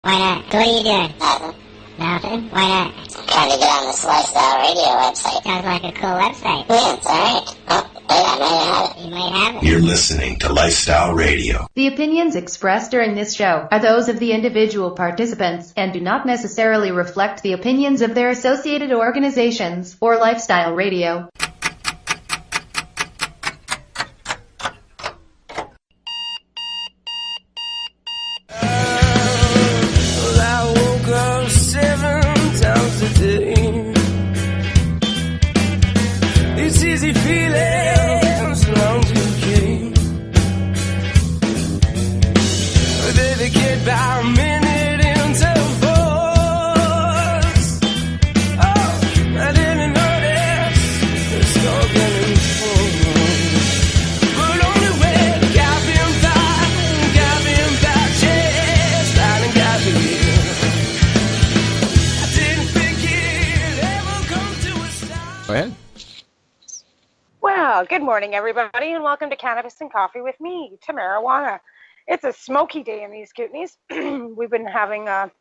Why not? What are you doing? Nothing. Nothing? Why not? I'm trying to get on this Lifestyle Radio website. Sounds like a cool website. Yeah, it's alright. Oh, wait, I might have it. You might have it. You're listening to Lifestyle Radio. The opinions expressed during this show are those of the individual participants and do not necessarily reflect the opinions of their associated organizations or Lifestyle Radio. It's easy feelings long to keep. They get by a minute into force. Oh, I didn't notice it's all getting full. But only when got him back, chest line and got here. I didn't think it'd ever come to a stop. Go ahead. Well, good morning, everybody, and welcome to Cannabis and Coffee with me, Tamarijuana. It's a smoky day in these Kootenays. We've been having, kind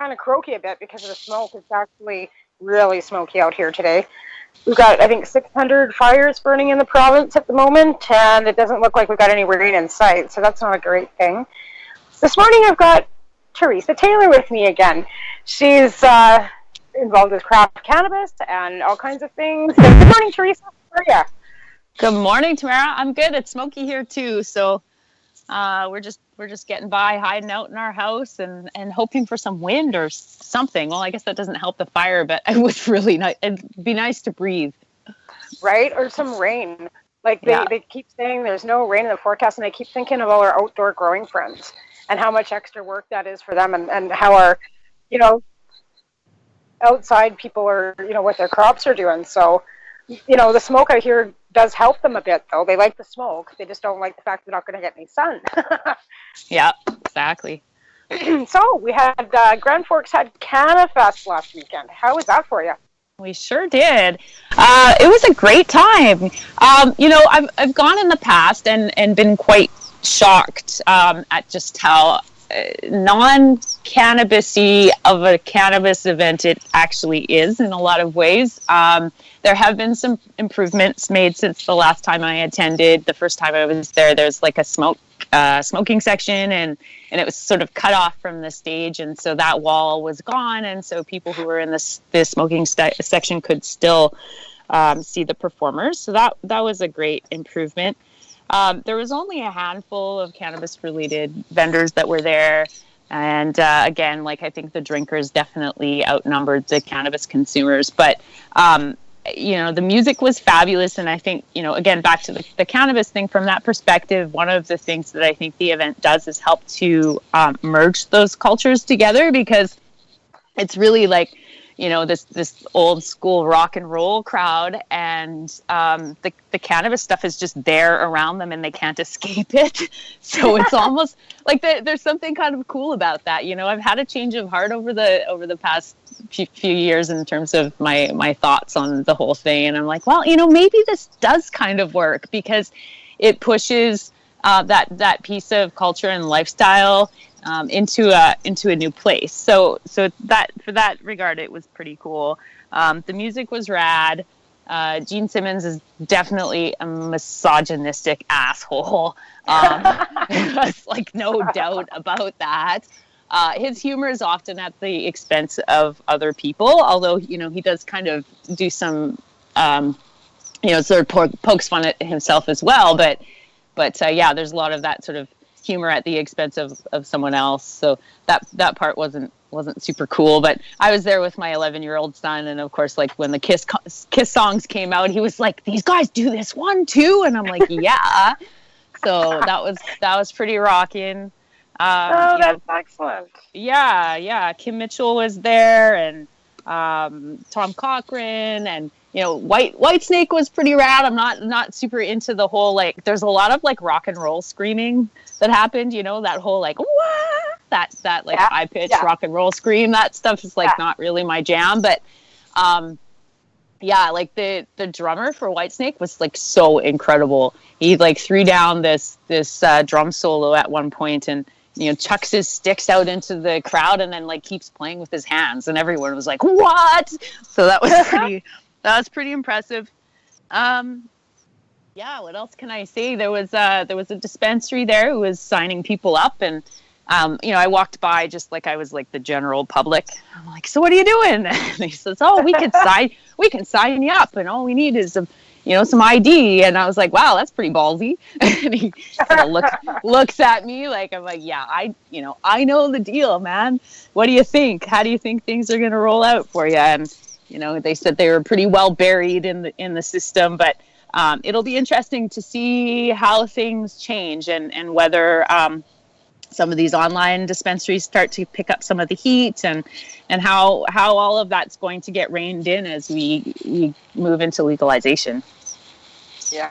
of croaky a bit because of the smoke. It's actually really smoky out here today. We've got, I think, 600 fires burning in the province at the moment, and it doesn't look like we've got any rain in sight, so that's not a great thing. This morning, I've got Teresa Taylor with me again. She's involved with Craft Cannabis and all kinds of things. So, good morning, Teresa. How are you? Good morning, Tamara. I'm good. It's smoky here too, so we're just getting by, hiding out in our house and hoping for some wind or something. Well, I guess that doesn't help the fire, but it was really nice. It'd be nice to breathe, right? Or some rain. Like they keep saying there's no rain in the forecast, and I keep thinking of all our outdoor growing friends and how much extra work that is for them, and how our outside people are, what their crops are doing. So, the smoke I hear does help them a bit, though. They like the smoke. They just don't like the fact they're not going to get any sun. Yeah, exactly. So we had Grand Forks had CannaFest last weekend. How was that for you? We sure did. It was a great time. I've gone in the past and been quite shocked at just how non-cannabis-y of a cannabis event it actually is in a lot of ways. There have been some improvements made since the last time I attended. The first time I was there, there's like a smoking section, and it was sort of cut off from the stage, and so that wall was gone, and so people who were in the smoking section could still see the performers. So that was a great improvement. There was only a handful of cannabis-related vendors that were there. And again, I think the drinkers definitely outnumbered the cannabis consumers. But, the music was fabulous. And I think, again, back to the cannabis thing, from that perspective, one of the things that I think the event does is help to merge those cultures together, because it's really this old school rock and roll crowd, and the cannabis stuff is just there around them and they can't escape it. So it's almost like there's something kind of cool about that. I've had a change of heart over the past few years in terms of my thoughts on the whole thing. And I'm like, well, maybe this does kind of work, because it pushes that piece of culture and lifestyle into a new place. So that, for that regard, it was pretty cool. The music was rad. Gene Simmons is definitely a misogynistic asshole. There's no doubt about that. His humor is often at the expense of other people, although, he does kind of do some, sort of pokes fun at himself as well. But there's a lot of that sort of humor at the expense of someone else. So that part wasn't super cool. But I was there with my 11-year-old son, and of course, when the Kiss songs came out, he was like, "These guys do this one too," and I'm like, "Yeah." So that was pretty rocking. That's excellent. Yeah. Kim Mitchell was there, and Tom Cochran, and Whitesnake was pretty rad. I'm not super into the whole there's a lot of rock and roll screaming that happened, that whole wah! that high pitched rock and roll scream. That stuff is not really my jam, but the drummer for Whitesnake was so incredible. He threw down this drum solo at one point, and chucks his sticks out into the crowd and then like keeps playing with his hands, and everyone was like, "What?" So that was pretty impressive. What else can I say? There was a dispensary there who was signing people up, and I walked by just like I was like the general public. I'm like, "So what are you doing?" And he says, "Oh, we can sign you up, and all we need is some ID." And I was like, "Wow, that's pretty ballsy." And he kind of looks at me like, I'm like, "Yeah, I know the deal, man. What do you think? How do you think things are going to roll out for you?" And they said they were pretty well buried in the system, but it'll be interesting to see how things change and whether some of these online dispensaries start to pick up some of the heat, and how all of that's going to get reined in as we move into legalization. Yeah,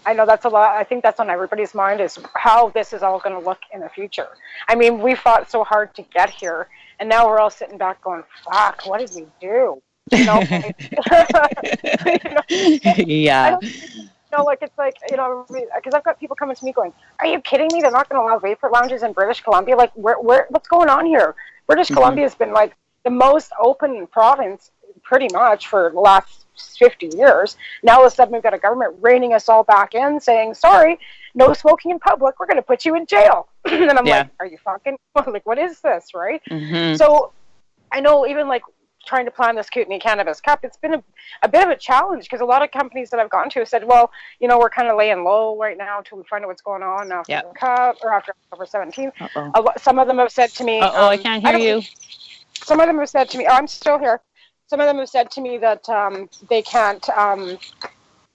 I know that's a lot. I think that's on everybody's mind, is how this is all going to look in the future. I mean, we fought so hard to get here, and now we're all sitting back going, "Fuck, what did we do?" Yeah. It's like, because I've got people coming to me going, "Are you kidding me? They're not going to allow vapor lounges in British Columbia? Like, what's going on here?" British Columbia has been like the most open province pretty much for the last 50 years. Now all of a sudden we've got a government reining us all back in, saying, "Sorry, no smoking in public. We're going to put you in jail." And I'm like, "Are you fucking like, what is this?" Right? Mm-hmm. So I know even like trying to plan this Kootenai Cannabis Cup, it's been a bit of a challenge, because a lot of companies that I've gone to have said, "Well, we're kind of laying low right now until we find out what's going on after the Cup or after October 17th. Some of them have said to me, I can't hear you. Some of them have said to me, I'm still here. Some of them have said to me that they can't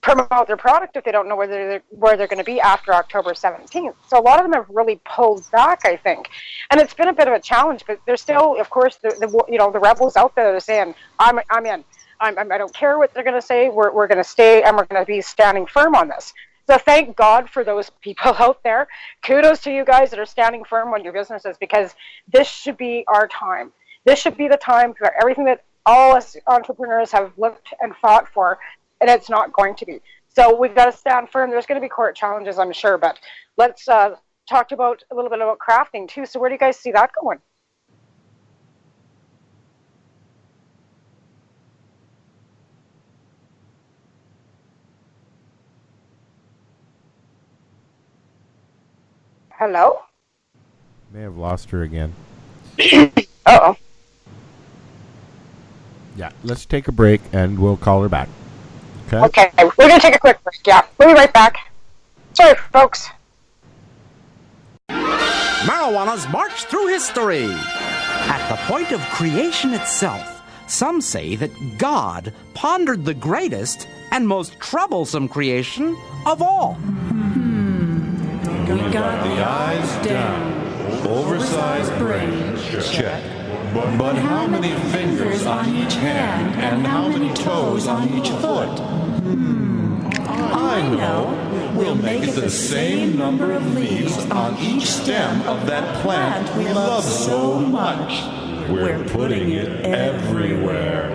promote their product if they don't know where they're going to be after October 17th. So a lot of them have really pulled back, I think, and it's been a bit of a challenge. But there's still, of course, the rebels out there that are saying, "I'm in. I don't care what they're going to say. We're going to stay, and we're going to be standing firm on this." So thank God for those people out there. Kudos to you guys that are standing firm on your businesses, because this should be our time. This should be the time for everything that all us entrepreneurs have looked and fought for, and it's not going to be. So we've got to stand firm. There's going to be court challenges, I'm sure, but let's talk about a little bit about crafting too. So where do you guys see that going? Hello? May have lost her again. Uh-oh. Yeah, let's take a break and we'll call her back. Okay, we're going to take a quick break. Yeah, we'll be right back. Sorry, folks. Marijuana's march through history. At the point of creation itself, some say that God pondered the greatest and most troublesome creation of all. We got the eyes down, oversized brain, check. But how many fingers on each hand and how many toes on each foot? I know. We'll make it the same number of leaves on each stem of that plant we love so much. We're putting it everywhere.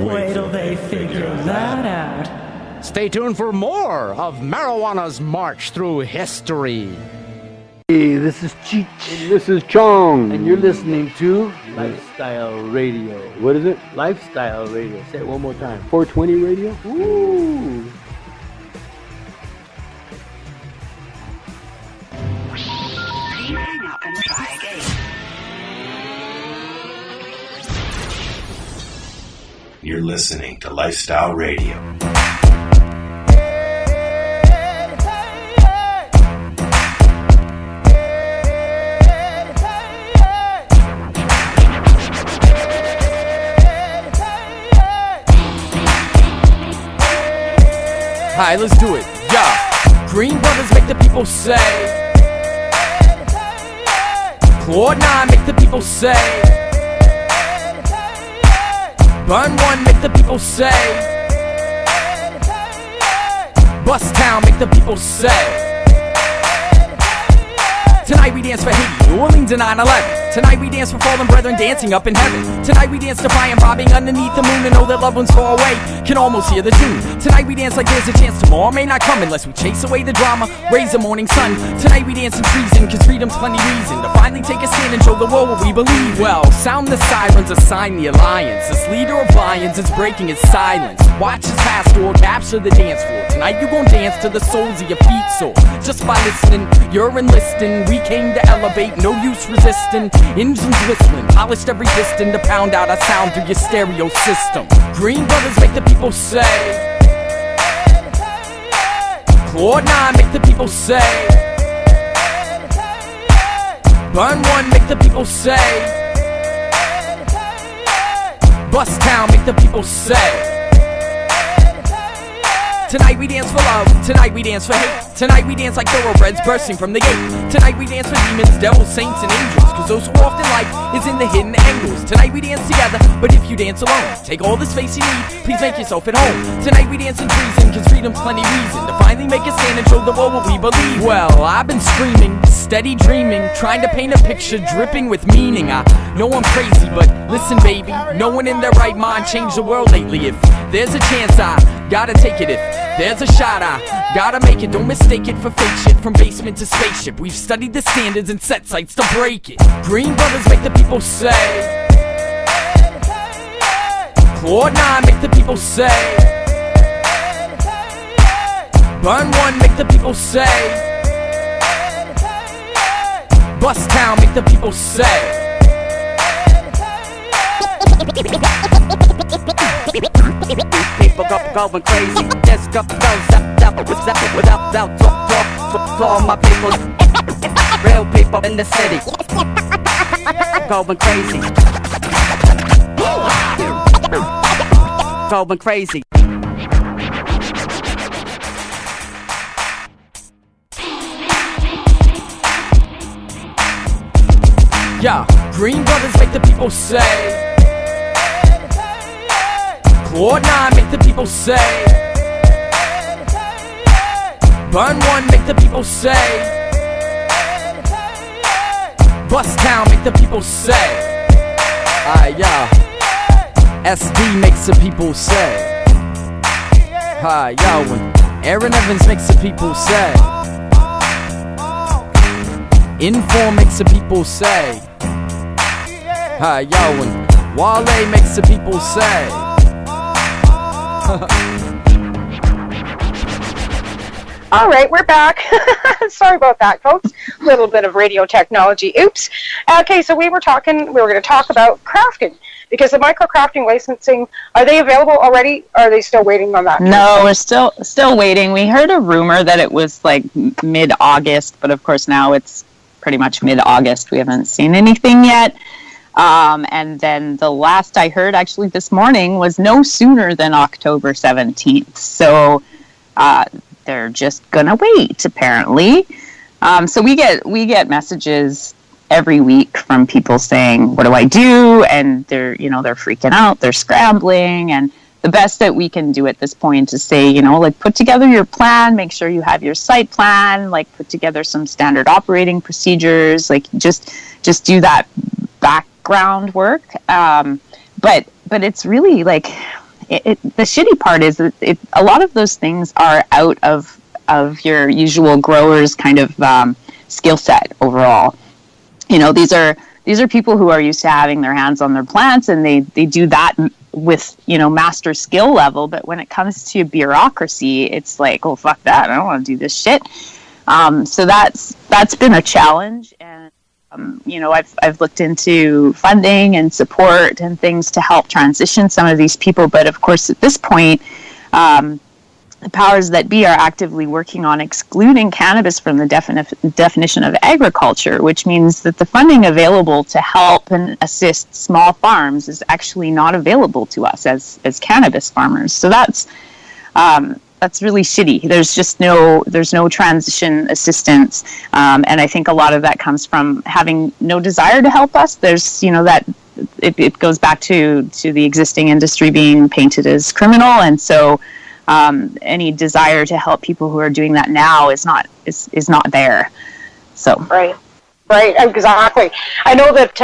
Wait till they figure that out. Stay tuned for more of Marijuana's march through history. Hey, this is Cheech. And this is Chong. And you're listening to Lifestyle Radio. What is it? Lifestyle Radio. Say it one more time. 420 Radio? Ooh. Please hang up and try again. You're listening to Lifestyle Radio. Alright, let's do it. Yeah. Green brothers make the people say. Claude 9 make the people say. Burn 1 make the people say. Bust Town make the people say. Tonight we dance for Haiti, New Orleans and 9/11. Tonight we dance for fallen brethren dancing up in heaven. Tonight we dance defying bobbing underneath the moon and know that loved ones far away can almost hear the tune. Tonight we dance like there's a chance tomorrow may not come unless we chase away the drama, raise the morning sun. Tonight we dance in treason, cause freedom's plenty reason to finally take a stand and show the world what we believe. Well, sound the sirens, assign the alliance. This leader of lions is breaking his silence. Watch his pastoral capture the dance floor. Tonight you gon' dance to the soles of your feet sore. Just by listening, you're enlisting. We came to elevate, no use resisting. Engines whistling, polished every piston to pound out our sound through your stereo system. Green brothers make the people say. Claude 9 make the people say. Burn 1 make the people say. Bust Town make the people say. Tonight we dance for love, tonight we dance for hate. Tonight we dance like thoroughbreds bursting from the gate. Tonight we dance for demons, devils, saints, and angels, cause those who often life is in the hidden angles. Tonight we dance together, but if you dance alone, take all the space you need, please make yourself at home. Tonight we dance in treason, cause freedom's plenty reason to finally make a stand and show the world what we believe. Well, I've been screaming, steady dreaming, trying to paint a picture dripping with meaning. I know I'm crazy, but listen baby, no one in their right mind changed the world lately. If there's a chance, I gotta take it. If there's a shot, I gotta make it. Don't mistake it for fake shit. From basement to spaceship, we've studied the standards and set sights to break it. Green brothers make the people say. Claude 9 make the people say. Burn 1 make the people say. Bust Town make the people say. People going crazy. This go without talk to all my people. Real people in the city. Going crazy. Going crazy. Yeah, Green brothers make the people say. Claude 9 make the people say. Burn 1 make the people say. Bust Town make the people say. Yeah. SD makes the people say. Yo, and Aaron Evans makes the people say. Inform makes the people say. Yo, and Wale makes the people say. All right, we're back. Sorry about that, folks. A little bit of radio technology. Oops. Okay, so we were going to talk about crafting, because the microcrafting licensing, are they available already? Or are they still waiting on that? No, we're still waiting. We heard a rumor that it was like mid-August, but of course now it's pretty much mid-August. We haven't seen anything yet. And then the last I heard actually this morning was no sooner than October 17th. So they're just gonna wait, apparently. So we get messages every week from people saying, what do I do? And they're freaking out, they're scrambling. And the best that we can do at this point is say, like, put together your plan, make sure you have your site plan, like put together some standard operating procedures, like just do that background work. But it's really like, the shitty part is that a lot of those things are out of your usual grower's kind of skill set overall. These are people who are used to having their hands on their plants, and they do that with master skill level. But when it comes to bureaucracy, it's like, oh, fuck that, I don't want to do this shit. So that's been a challenge. And I've looked into funding and support and things to help transition some of these people. But of course, at this point, the powers that be are actively working on excluding cannabis from the definition of agriculture, which means that the funding available to help and assist small farms is actually not available to us as cannabis farmers. So that's really shitty. There's no transition assistance, and I think a lot of that comes from having no desire to help us. There's that it goes back to the existing industry being painted as criminal, and so any desire to help people who are doing that now is not there. So right. Right, exactly. I know that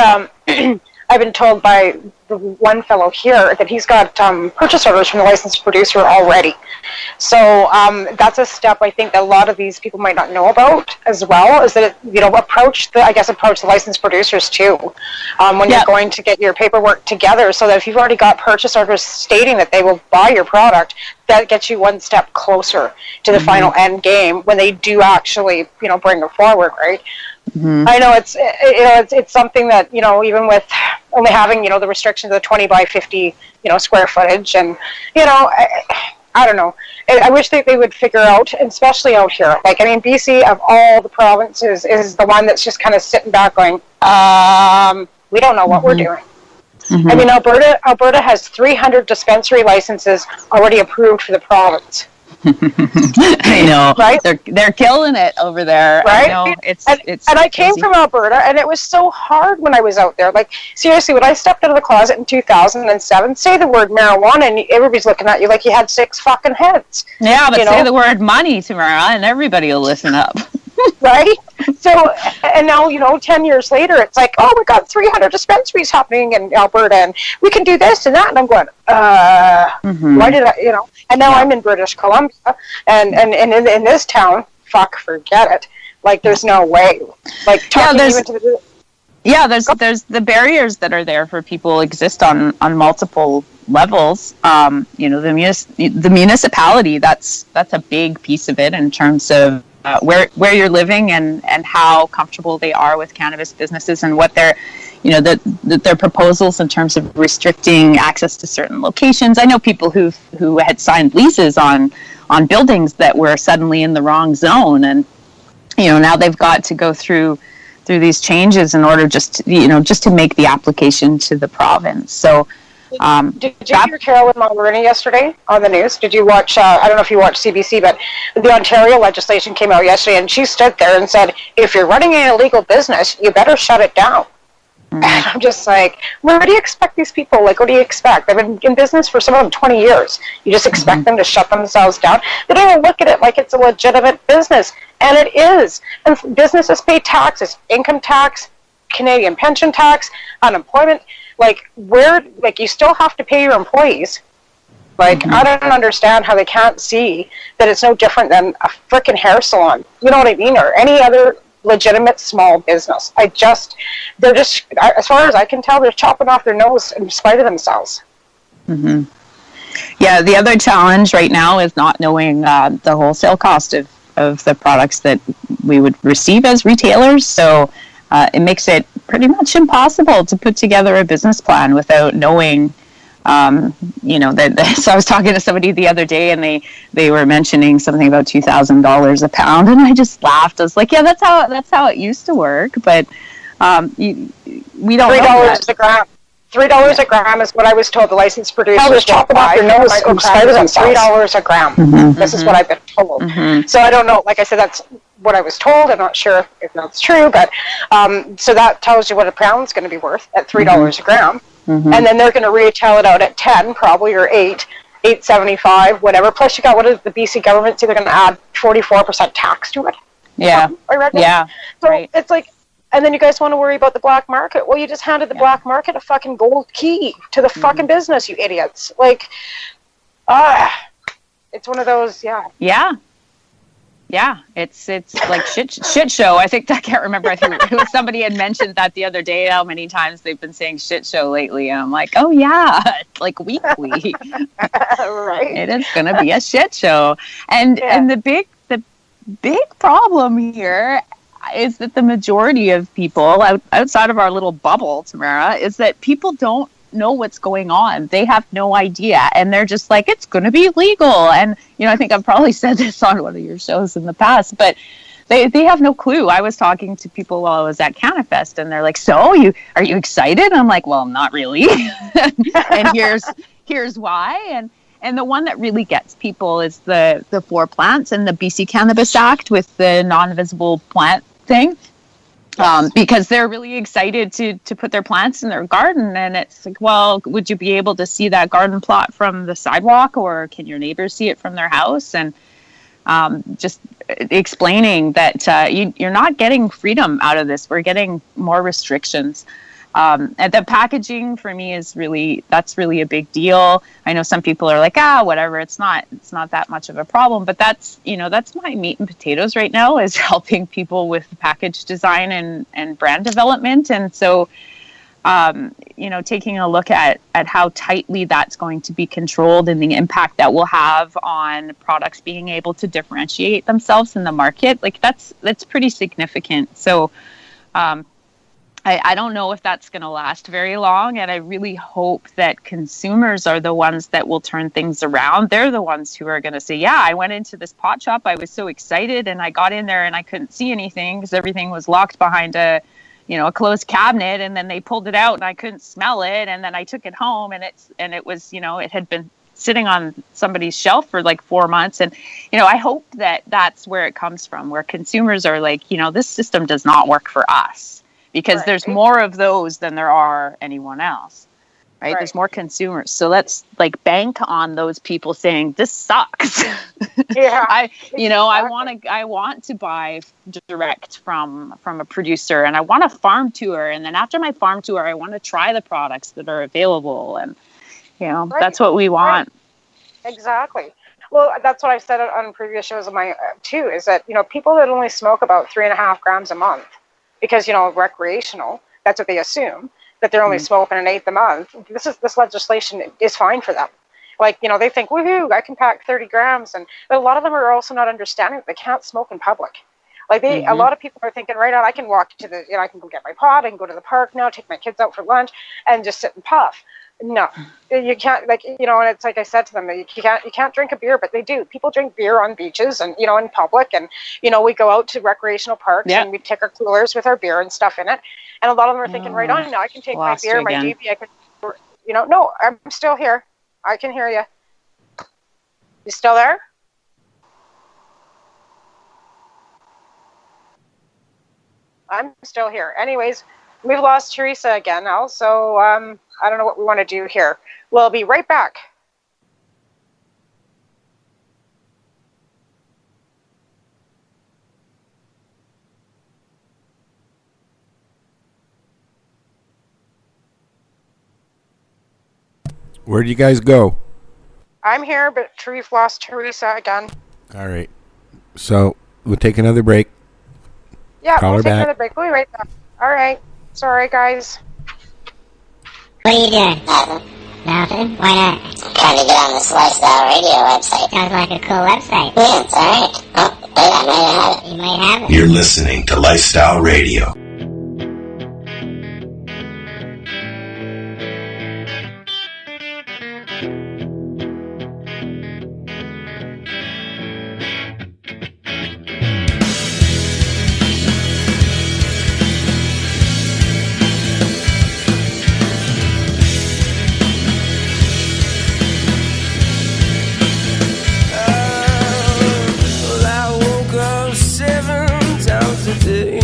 I've been told by the one fellow here that he's got purchase orders from the licensed producer already. So that's a step I think that a lot of these people might not know about as well, is that, approach the licensed producers too when you're going to get your paperwork together, so that if you've already got purchase orders stating that they will buy your product, that gets you one step closer to the final end game when they do actually, bring it forward, right? I know it's something that, even with only having, the restrictions of 20 by 50, square footage, and, I don't know. I wish that they would figure out, especially out here, BC of all the provinces is the one that's just kind of sitting back going, we don't know what we're doing. I mean, Alberta has 300 dispensary licenses already approved for the province. I know, right? They're killing it over there, right? I know. It's I came from Alberta, and it was so hard when I was out there. Like, seriously, when I stepped out of the closet in 2007, say the word marijuana, and everybody's looking at you like you had 6 fucking heads. Yeah, but say the word money, Tamara, and everybody will listen up. Right? So, and now, 10 years later, it's like, oh, we got 300 dispensaries happening in Alberta, and we can do this and that. And I'm going, why did I, and now I'm in British Columbia, and in this town, forget it. Like, there's no way. Like, talking even to the... Yeah, there's the barriers that are there for people exist on multiple levels. The municipality, that's a big piece of it in terms of where you're living and how comfortable they are with cannabis businesses and what their proposals in terms of restricting access to certain locations. I know people who had signed leases on buildings that were suddenly in the wrong zone, and now they've got to go through these changes in order just to make the application to the province. So did you hear Carolyn Mulroney yesterday on the news? Did you watch, I don't know if you watched CBC, but the Ontario legislation came out yesterday, and she stood there and said, if you're running an illegal business, you better shut it down. And I'm just like, where do you expect these people? Like, what do you expect? They've been in business for some of them 20 years. You just expect them to shut themselves down? They don't even look at it like it's a legitimate business. And it is. And businesses pay taxes, income tax, Canadian pension tax, unemployment. You still have to pay your employees. I don't understand how they can't see that it's no different than a frickin' hair salon. You know what I mean? Or any other legitimate small business. They're just, as far as I can tell, they're chopping off their nose in spite of themselves. Yeah, the other challenge right now is not knowing the wholesale cost of the products that we would receive as retailers. So it makes it pretty much impossible to put together a business plan without knowing, so I was talking to somebody the other day, and they were mentioning something about $2,000 a pound, and I just laughed. I was like, yeah, that's how it used to work, but we don't know $3 a gram. $3 a gram is what I was told the licensed producers chopping off their nose in spite of them. $3 a gram. This is what I've been told. So I don't know. Like I said, that's what I was told. I'm not sure if that's true, but so that tells you what a pound's going to be worth at $3 a gram. And then they're going to retail it out at 10 probably, or 8.75, whatever. Plus you got, what is the BC government say they're going to add 44% tax to it? Yeah. I reckon. Yeah. So it's like, and then you guys want to worry about the black market. Well, you just handed the black market a fucking gold key to the fucking business, you idiots. Like, it's one of those, Yeah, it's like shit show. I can't remember. I think it was somebody had mentioned that the other day, how many times they've been saying shit show lately. And I'm like, oh yeah, it's like weekly. Right. It is going to be a shit show. And the big problem here is that the majority of people outside of our little bubble, Tamara, is that people don't know what's going on. They have no idea, and they're just like, it's going to be legal. And I think I've probably said this on one of your shows in the past, but they have no clue. I was talking to people while I was at CannaFest, and they're like, so are you excited? I'm like, well, not really. And here's why. And the one that really gets people is the 4 plants and the BC Cannabis Act with the non-visible plant thing. Because they're really excited to put their plants in their garden, and it's like, well, would you be able to see that garden plot from the sidewalk, or can your neighbors see it from their house? And just explaining that you're not getting freedom out of this. We're getting more restrictions. And the packaging for me that's really a big deal. I know some people are like, whatever, it's not that much of a problem, but that's my meat and potatoes right now, is helping people with package design and brand development. And so, taking a look at how tightly that's going to be controlled and the impact that will have on products being able to differentiate themselves in the market, like that's pretty significant. So, I don't know if that's going to last very long, and I really hope that consumers are the ones that will turn things around. They're the ones who are going to say, yeah, I went into this pot shop, I was so excited, and I got in there and I couldn't see anything because everything was locked behind a closed cabinet, and then they pulled it out and I couldn't smell it, and then I took it home and it was, it had been sitting on somebody's shelf for like 4 months. And, I hope that that's where it comes from, where consumers are like, this system does not work for us. Because there's more of those than there are anyone else, right? There's more consumers. So let's like bank on those people saying this sucks. Yeah. I want to buy direct from a producer, and I want a farm tour. And then after my farm tour, I want to try the products that are available. And, that's what we want. Right. Exactly. Well, that's what I've said on previous shows of mine too, is that, people that only smoke about 3.5 grams a month, because, recreational, that's what they assume, that they're only smoking an eighth a month. This legislation is fine for them. Like, they think, woohoo, I can pack 30 grams. But a lot of them are also not understanding that they can't smoke in public. Like a lot of people are thinking, right now I can walk to I can go get my pot, I can go to the park now, take my kids out for lunch and just sit and puff. No, you can't, and it's like I said to them, you can't drink a beer, but they do. People drink beer on beaches and, in public, and, we go out to recreational parks and we take our coolers with our beer and stuff in it. And a lot of them are thinking, right on, now I can take my beer, my DB, I can, no, I'm still here. I can hear you. You still there? I'm still here. Anyways, we've lost Teresa again now, so I don't know what we want to do here. We'll be right back. Where do you guys go? I'm here, but we've lost Teresa again. All right. So we'll take another break. Yeah, Call we'll her take back. another break. We'll be right back. All right. Sorry, guys. What are you doing? Nothing. Nothing? Why not? Trying to get on this Lifestyle Radio website. Sounds like a cool website. Yeah, it's alright. Oh, wait, I might have it. You might have it. You're listening to Lifestyle Radio. Well, I woke up 7 times a day.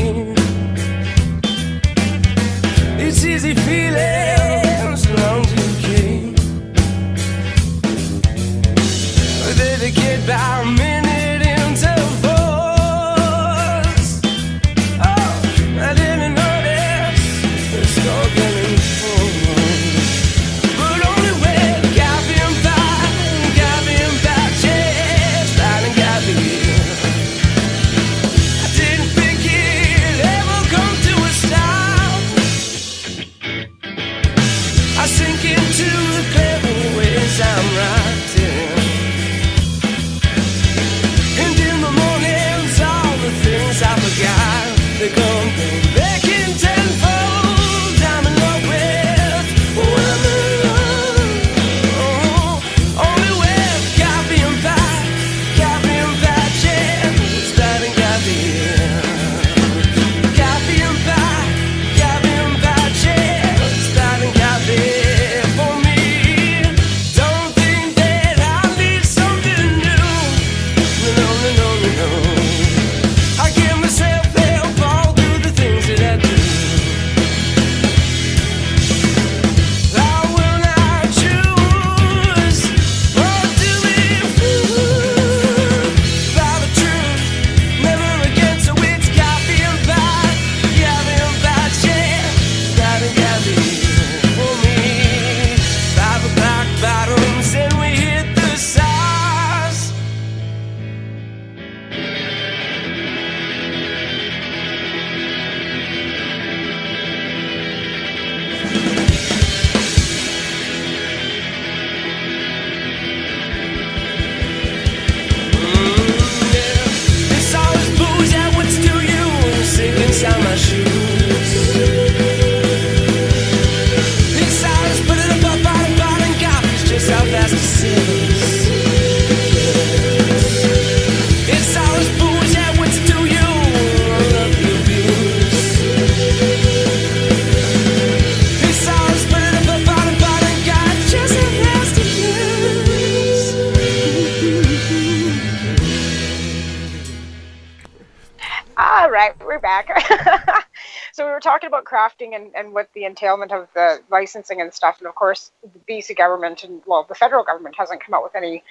talking about crafting and what the entailment of the licensing and stuff, and of course the BC government and the federal government hasn't come out with any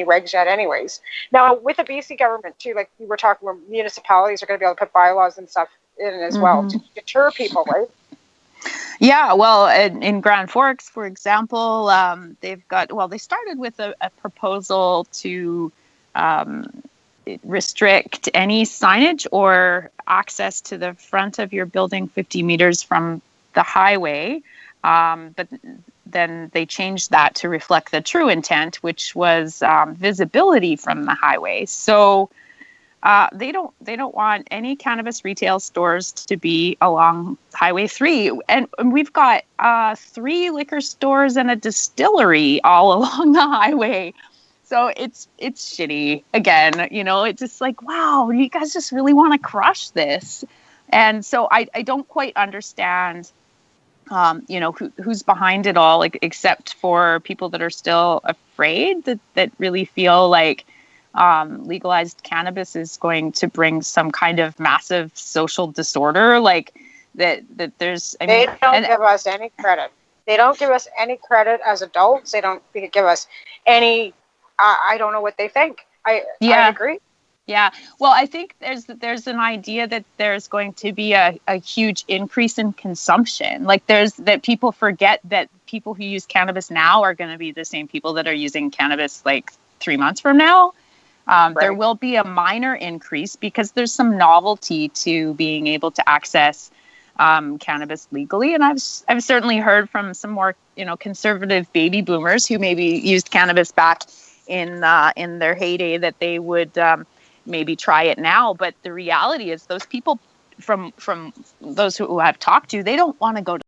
regs yet anyways. Now with the BC government too, like we were talking, where municipalities are going to be able to put bylaws and stuff in as well to deter people, right? Yeah, well, in Grand Forks, for example, they started with a proposal to restrict any signage or access to the front of your building 50 meters from the highway. But then they changed that to reflect the true intent, which was visibility from the highway. So they don't want any cannabis retail stores to be along Highway 3. And we've got 3 liquor stores and a distillery all along the highway. So it's shitty. Again, it's just like, wow, you guys just really want to crush this. And so I don't quite understand, who's behind it all, like, except for people that are still afraid, that really feel like legalized cannabis is going to bring some kind of massive social disorder, like that there's... They don't give us any credit. They don't give us any credit as adults. They don't give us any... I don't know what they think. I agree. Yeah. Well, I think there's an idea that there's going to be a huge increase in consumption. Like that people forget that people who use cannabis now are going to be the same people that are using cannabis like 3 months from now. Right. There will be a minor increase because there's some novelty to being able to access cannabis legally. And I've certainly heard from some more, conservative baby boomers who maybe used cannabis back in their heyday that they would maybe try it now. But the reality is those people from those who I've talked to, they don't want to go to